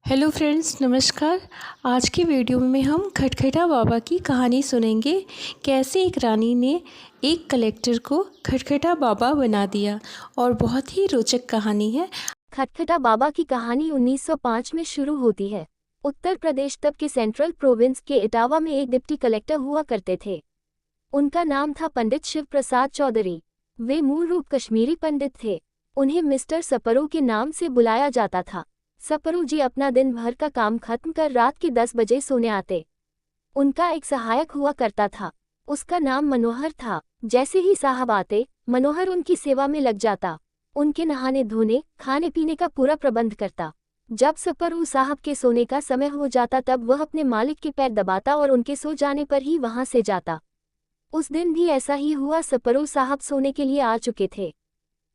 Hello friends, नमस्कार। आज की वीडियो में हम खटखटा बाबा की कहानी सुनेंगे। कैसे एक रानी ने एक कलेक्टर को खटखटा बाबा बना दिया, और बहुत ही रोचक कहानी है। खटखटा बाबा की कहानी 1905 में शुरू होती है। उत्तर प्रदेश तब के सेंट्रल प्रोविंस के इटावा में एक डिप्टी कलेक्टर हुआ करते थे। उनका नाम था पंडित शिव प्रसाद चौधरी। वे मूल रूप कश्मीरी पंडित थे। उन्हें मिस्टर सपरू के नाम से बुलाया जाता था। सपरू जी अपना दिन भर का काम खत्म कर रात के 10 बजे सोने आते। उनका एक सहायक हुआ करता था। उसका नाम मनोहर था। जैसे ही साहब आते, मनोहर उनकी सेवा में लग जाता। उनके नहाने धोने, खाने पीने का पूरा प्रबंध करता। जब सपरू साहब के सोने का समय हो जाता तब वह अपने मालिक के पैर दबाता और उनके सो जाने पर ही वहां से जाता। उस दिन भी ऐसा ही हुआ। सपरू साहब सोने के लिए आ चुके थे।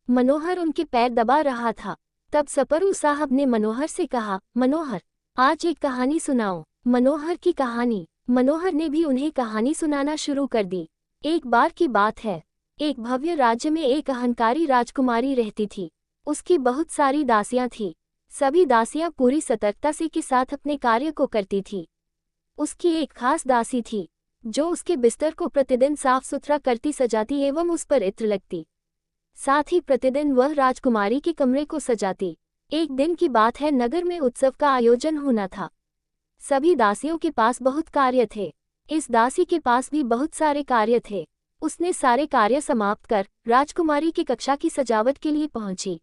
मनोहर उनके पैर दबा रहा था। तब सपरू साहब ने मनोहर से कहा, मनोहर, आज एक कहानी सुनाओ। मनोहर की कहानी। मनोहर ने भी उन्हें कहानी सुनाना शुरू कर दी। एक बार की बात है। एक भव्य राज्य में एक अहंकारी राजकुमारी रहती थी। उसकी बहुत सारी दासियां थीं। सभी दासियां पूरी सतर्कता से के साथ अपने कार्य को करती थी। उसकी एक खास दासी थी, जो उसके बिस्तर को प्रतिदिन साफ सुथरा करती, सजाती एवं उस पर इत्र लगती। साथ ही प्रतिदिन वह राजकुमारी के कमरे को सजाती। एक दिन की बात है, नगर में उत्सव का आयोजन होना था। सभी दासियों के पास बहुत कार्य थे। इस दासी के पास भी बहुत सारे कार्य थे। उसने सारे कार्य समाप्त कर राजकुमारी की कक्षा की सजावट के लिए पहुंची।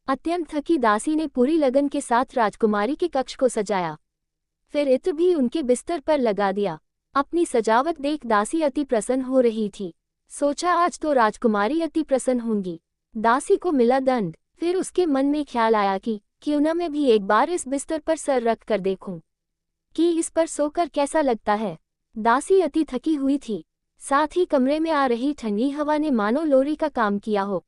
अत्यंत थकी दासी ने पूरी लगन के साथ राजकुमारी के कक्ष को सजाया। फिर इत्र भी उनके बिस्तर पर लगा दिया। अपनी सजावट देख दासी अति प्रसन्न हो रही थी। सोचा, आज तो राजकुमारी अति प्रसन्न होंगी। दासी को मिला दंड। फिर उसके मन में ख्याल आया कि क्यों न मैं भी एक बार इस बिस्तर पर सर रख कर देखूं कि इस पर सोकर कैसा लगता है। दासी अति थकी हुई थी। साथ ही कमरे में आ रही ठंडी हवा ने मानो लोरी का काम किया हो।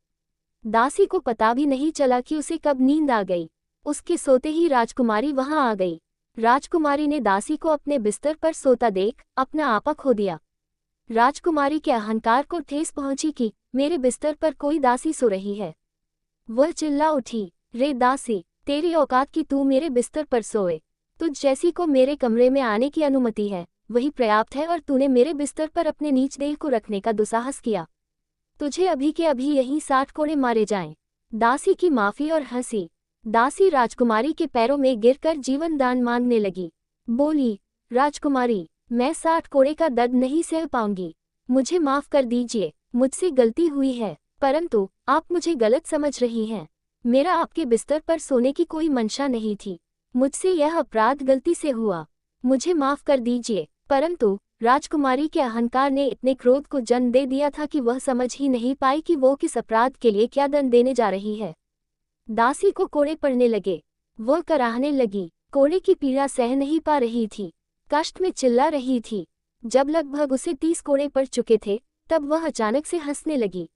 दासी को पता भी नहीं चला कि उसे कब नींद आ गई। उसके सोते ही राजकुमारी वहां आ गई। राजकुमारी ने दासी को अपने बिस्तर पर सोता देख अपना आपा खो दिया। राजकुमारी के अहंकार को ठेस पहुंची कि मेरे बिस्तर पर कोई दासी सो रही है। वह चिल्ला उठी, रे दासी, तेरी औकात की तू मेरे बिस्तर पर सोए। तुझ जैसी को मेरे कमरे में आने की अनुमति है, वही पर्याप्त है, और तूने मेरे बिस्तर पर अपने नीच देह को रखने का दुस्साहस किया। तुझे अभी के अभी यहीं 60 कोड़े मारे जाएं। दासी की माफी और हंसी। दासी राजकुमारी के पैरों में गिरकर जीवन दान मांगने लगी। बोली, राजकुमारी, मैं 60 कोड़े का दर्द नहीं सह पाऊंगी। मुझे माफ कर दीजिए, मुझसे गलती हुई है, परंतु आप मुझे गलत समझ रही हैं। मेरा आपके बिस्तर पर सोने की कोई मंशा नहीं थी। मुझसे यह अपराध गलती से हुआ। मुझे माफ कर दीजिए। परंतु राजकुमारी के अहंकार ने इतने क्रोध को जन्म दे दिया था कि वह समझ ही नहीं पाई कि वो किस अपराध के लिए क्या दंड देने जा रही है। दासी को कोड़े पड़ने लगे। वह कराहने लगी। कोड़े की पीड़ा सह नहीं पा रही थी। कष्ट में चिल्ला रही थी। जब लगभग उसे 30 कोड़े पड़ चुके थे, तब वह अचानक से हंसने लगी।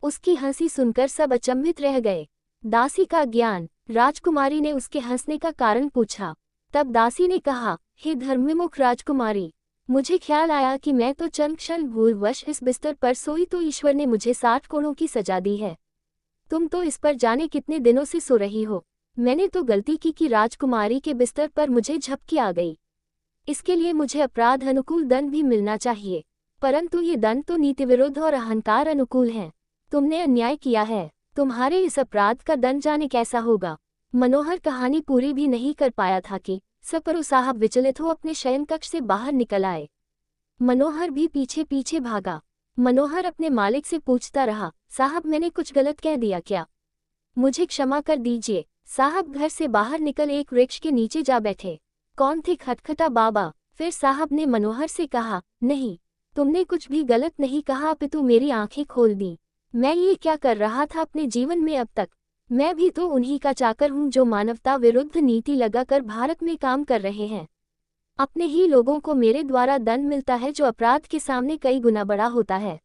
उसकी हंसी सुनकर सब अचंभित रह गए। दासी का ज्ञान। राजकुमारी ने उसके हंसने का कारण पूछा। तब दासी ने कहा, हे धर्मविमुख राजकुमारी, मुझे ख्याल आया कि मैं तो चंद क्षण भूलवश इस बिस्तर पर सोई तो ईश्वर ने मुझे 60 कोड़ों की सजा दी है। तुम तो इस पर जाने कितने दिनों से सो रही हो। मैंने तो गलती की कि राजकुमारी के बिस्तर पर मुझे झपकी आ गई। इसके लिए मुझे अपराध अनुकूल दंड भी मिलना चाहिए, परंतु ये दंड तो नीति विरुद्ध और अहंकार अनुकूल है। तुमने अन्याय किया है। तुम्हारे इस अपराध का दंड जाने कैसा होगा। मनोहर कहानी पूरी भी नहीं कर पाया था कि सपरू साहब विचलित हो अपने शयन कक्ष से बाहर निकल आए। मनोहर भी पीछे पीछे भागा। मनोहर अपने मालिक से पूछता रहा, साहब, मैंने कुछ गलत कह दिया क्या? मुझे क्षमा कर दीजिए। साहब घर से बाहर निकल एक वृक्ष के नीचे जा बैठे। कौन थे? खटखटा बाबा। फिर साहब ने मनोहर से कहा, नहीं, तुमने कुछ भी गलत नहीं कहा, अपितु मेरी आंखें खोल दी। मैं ये क्या कर रहा था अपने जीवन में अब तक? मैं भी तो उन्हीं का चाकर हूँ जो मानवता विरुद्ध नीति लगाकर भारत में काम कर रहे हैं। अपने ही लोगों को मेरे द्वारा दंड मिलता है जो अपराध के सामने कई गुना बड़ा होता है।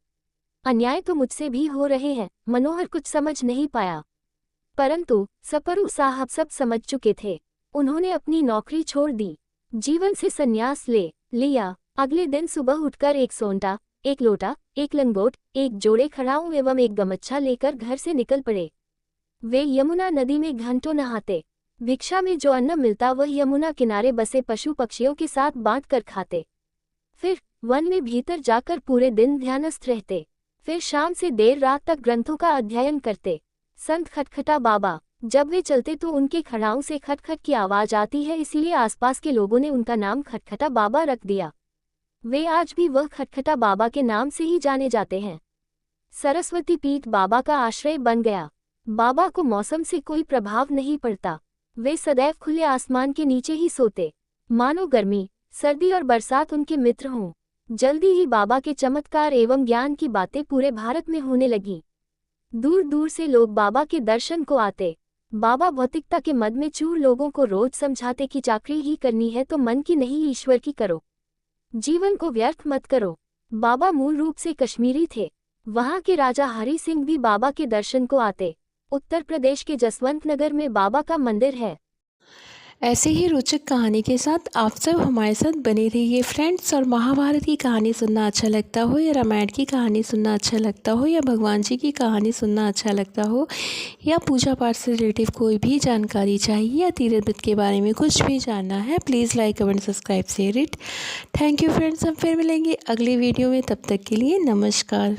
अन्याय तो मुझसे भी हो रहे हैं। मनोहर कुछ समझ नहीं पाया, परंतु सपरू साहब सब समझ चुके थे। उन्होंने अपनी नौकरी छोड़ दी। जीवन से संन्यास ले लिया। अगले दिन सुबह उठकर एक सोंटा, एक लोटा, एक लंगोट, एक जोड़े खड़ाऊ एवं एक गमछा लेकर घर से निकल पड़े। वे यमुना नदी में घंटों नहाते। भिक्षा में जो अन्न मिलता वह यमुना किनारे बसे पशु पक्षियों के साथ बांट कर खाते। फिर वन में भीतर जाकर पूरे दिन ध्यानस्थ रहते। फिर शाम से देर रात तक ग्रंथों का अध्ययन करते। संत खटखटा बाबा, जब वे चलते तो उनके खड़ाओं से खटखट की आवाज आती है, इसलिए आसपास के लोगों ने उनका नाम खटखटा बाबा रख दिया। वे आज भी वह खटखटा बाबा के नाम से ही जाने जाते हैं। सरस्वती पीठ बाबा का आश्रय बन गया। बाबा को मौसम से कोई प्रभाव नहीं पड़ता। वे सदैव खुले आसमान के नीचे ही सोते, मानो गर्मी, सर्दी और बरसात उनके मित्र हों। जल्दी ही बाबा के चमत्कार एवं ज्ञान की बातें पूरे भारत में होने लगी। दूर दूर से लोग बाबा के दर्शन को आते। बाबा भौतिकता के मद में चूर लोगों को रोज समझाते कि चाकरी ही करनी है तो मन की नहीं ईश्वर की करो, जीवन को व्यर्थ मत करो। बाबा मूल रूप से कश्मीरी थे। वहाँ के राजा हरि सिंह भी बाबा के दर्शन को आते। उत्तर प्रदेश के जसवंत नगर में बाबा का मंदिर है। ऐसे ही रोचक कहानी के साथ आप सब हमारे साथ बने रहिए फ्रेंड्स। और महाभारत की कहानी सुनना अच्छा लगता हो, या रामायण की कहानी सुनना अच्छा लगता हो, या भगवान जी की कहानी सुनना अच्छा लगता हो, या पूजा पाठ से रिलेटिव कोई भी जानकारी चाहिए, या तीर्थ व्रत के बारे में कुछ भी जानना है, please like comment subscribe share it. Thank you friends. हम फिर मिलेंगे अगली वीडियो में, तब तक के लिए नमस्कार।